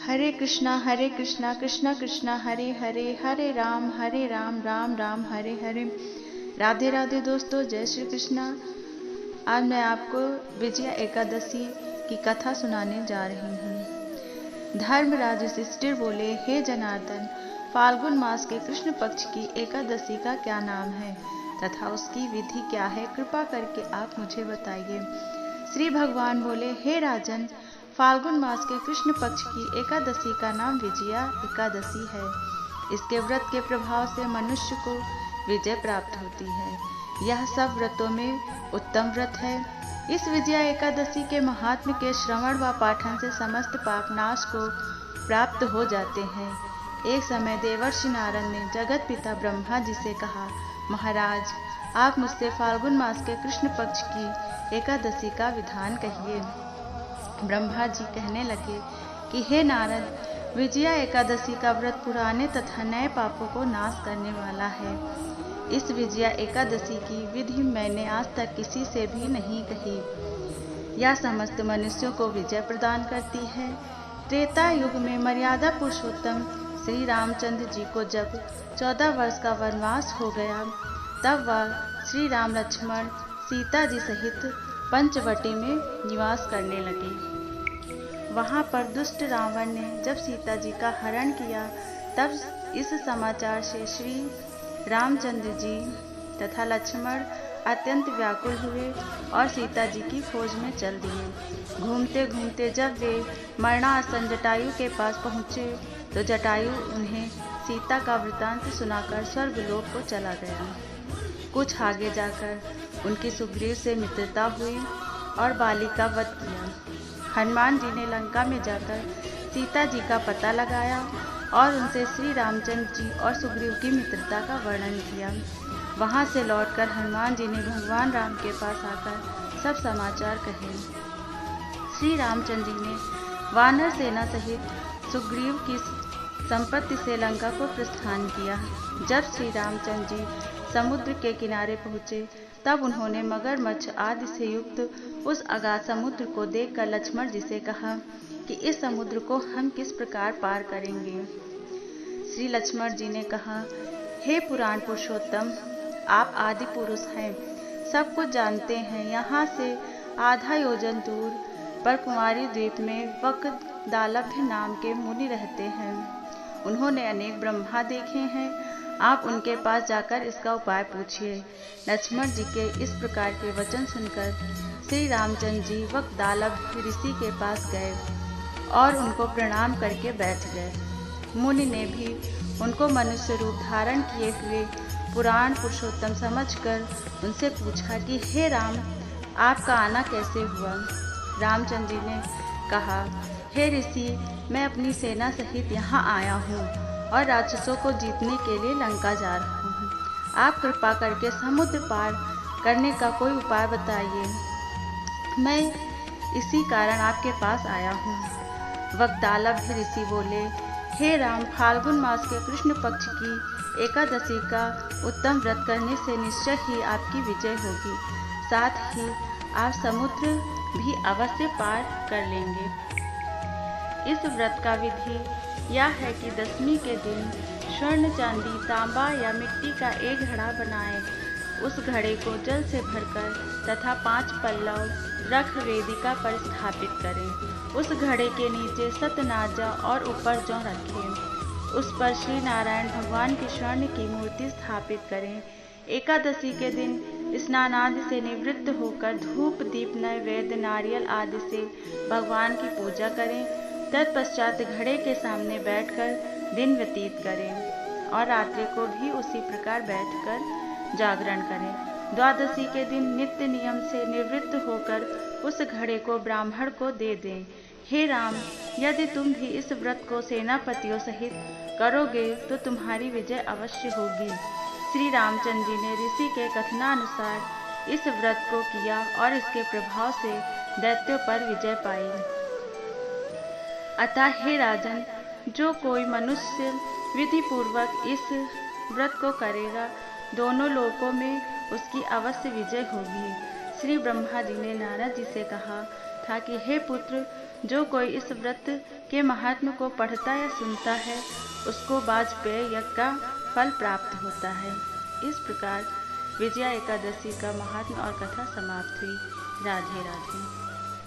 हरे कृष्णा कृष्णा कृष्णा हरे हरे, हरे राम राम राम हरे हरे। राधे राधे दोस्तों, जय श्री कृष्णा। आज मैं आपको विजया एकादशी की कथा सुनाने जा रही हूँ। धर्मराज युधिष्ठिर बोले, हे जनार्दन, फाल्गुन मास के कृष्ण पक्ष की एकादशी का क्या नाम है तथा उसकी विधि क्या है, कृपा करके आप मुझे बताइए। श्री भगवान बोले, हे राजन, फाल्गुन मास के कृष्ण पक्ष की एकादशी का नाम विजया एकादशी है। इसके व्रत के प्रभाव से मनुष्य को विजय प्राप्त होती है। यह सब व्रतों में उत्तम व्रत है। इस विजया एकादशी के महात्म्य के श्रवण व पाठन से समस्त पाप नाश को प्राप्त हो जाते हैं। एक समय देवर्षि नारद ने जगत पिता ब्रह्मा जी से कहा, महाराज, आप मुझसे फाल्गुन मास के कृष्ण पक्ष की एकादशी का विधान कहिए। ब्रह्मा जी कहने लगे कि हे नारद, विजया एकादशी का व्रत पुराने तथा नए पापों को नाश करने वाला है। इस विजया एकादशी की विधि मैंने आज तक किसी से भी नहीं कही। यह समस्त मनुष्यों को विजय प्रदान करती है। त्रेता युग में मर्यादा पुरुषोत्तम श्री रामचंद्र जी को जब 14 वर्ष का वनवास हो गया, तब वह श्री राम लक्ष्मण सीता जी सहित पंचवटी में निवास करने लगे। वहां पर दुष्ट रावण ने जब सीता जी का हरण किया, तब इस समाचार से श्री रामचंद्र जी तथा लक्ष्मण अत्यंत व्याकुल हुए और सीता जी की खोज में चल दिए। घूमते घूमते जब वे मरणासन जटायु के पास पहुँचे, तो जटायु उन्हें सीता का वृतांत सुनाकर स्वर्गलोक को चला गया। कुछ आगे जाकर उनकी सुग्रीव से मित्रता हुई और बाली का वध किया। हनुमान जी ने लंका में जाकर सीता जी का पता लगाया और उनसे श्री रामचंद्र जी और सुग्रीव की मित्रता का वर्णन किया। वहां से लौटकर हनुमान जी ने भगवान राम के पास आकर सब समाचार कहे। श्री रामचंद्र जी ने वानर सेना सहित सुग्रीव की संपत्ति से लंका को प्रस्थान किया। जब श्री रामचंद्र जी समुद्र के किनारे पहुँचे, तब उन्होंने मगरमच्छ आदि से युक्त उस अगाध समुद्र को देखकर लक्ष्मण जी से कहा कि इस समुद्र को हम किस प्रकार पार करेंगे। श्री लक्ष्मण जी ने कहा, हे पुराण पुरुषोत्तम, आप आदि पुरुष हैं, सब कुछ जानते हैं। यहाँ से आधा योजन दूर पर कुमारी द्वीप में वक्दालभ्य नाम के मुनि रहते हैं। उन्होंने अनेक ब्रह्मा देखे हैं। आप उनके पास जाकर इसका उपाय पूछिए। लक्ष्मण जी के इस प्रकार के वचन सुनकर श्री रामचंद्र जी वक्दालभ ऋषि के पास गए और उनको प्रणाम करके बैठ गए। मुनि ने भी उनको मनुष्य रूप धारण किए हुए पुराण पुरुषोत्तम समझकर उनसे पूछा कि हे राम, आपका आना कैसे हुआ। रामचंद्र जी ने कहा, हे ऋषि, मैं अपनी सेना सहित यहाँ आया हूँ और राक्षसों को जीतने के लिए लंका जा रहा हूँ। आप कृपा करके समुद्र पार करने का कोई उपाय बताइए। मैं इसी कारण आपके पास आया हूँ। वक्तालभ ऋषि बोले, हे राम, फाल्गुन मास के कृष्ण पक्ष की एकादशी का उत्तम व्रत करने से निश्चय ही आपकी विजय होगी। साथ ही आप समुद्र भी अवश्य पार कर लेंगे। इस व्रत का विधि यह है कि दशमी के दिन स्वर्ण, चांदी, तांबा या मिट्टी का एक घड़ा बनाएं। उस घड़े को जल से भरकर तथा 5 पल्लव रख वेदिका पर स्थापित करें। उस घड़े के नीचे सतनाजा और ऊपर जौ रखें। उस पर श्री नारायण भगवान की स्वर्ण की मूर्ति स्थापित करें। एकादशी के दिन स्नान आदि से निवृत्त होकर धूप, दीप, नैवेद्य, नारियल आदि से भगवान की पूजा करें। तत्पश्चात घड़े के सामने बैठकर दिन व्यतीत करें और रात्रि को भी उसी प्रकार बैठकर जागरण करें। द्वादशी के दिन नित्य नियम से निवृत्त होकर उस घड़े को ब्राह्मण को दे दें। हे राम, यदि तुम भी इस व्रत को सेनापतियों सहित करोगे तो तुम्हारी विजय अवश्य होगी। श्री रामचंद्र जी ने ऋषि के कथनानुसार इस व्रत को किया और इसके प्रभाव से दैत्यों पर विजय पाई। अतः हे राजन, जो कोई मनुष्य विधि पूर्वक इस व्रत को करेगा, दोनों लोकों में उसकी अवश्य विजय होगी। श्री ब्रह्मा जी ने नारद जी से कहा था कि हे पुत्र, जो कोई इस व्रत के महात्म्य को पढ़ता या सुनता है उसको वाजपेय यज्ञ का फल प्राप्त होता है। इस प्रकार विजया एकादशी का महात्म्य और कथा समाप्त हुई। राधे राधे।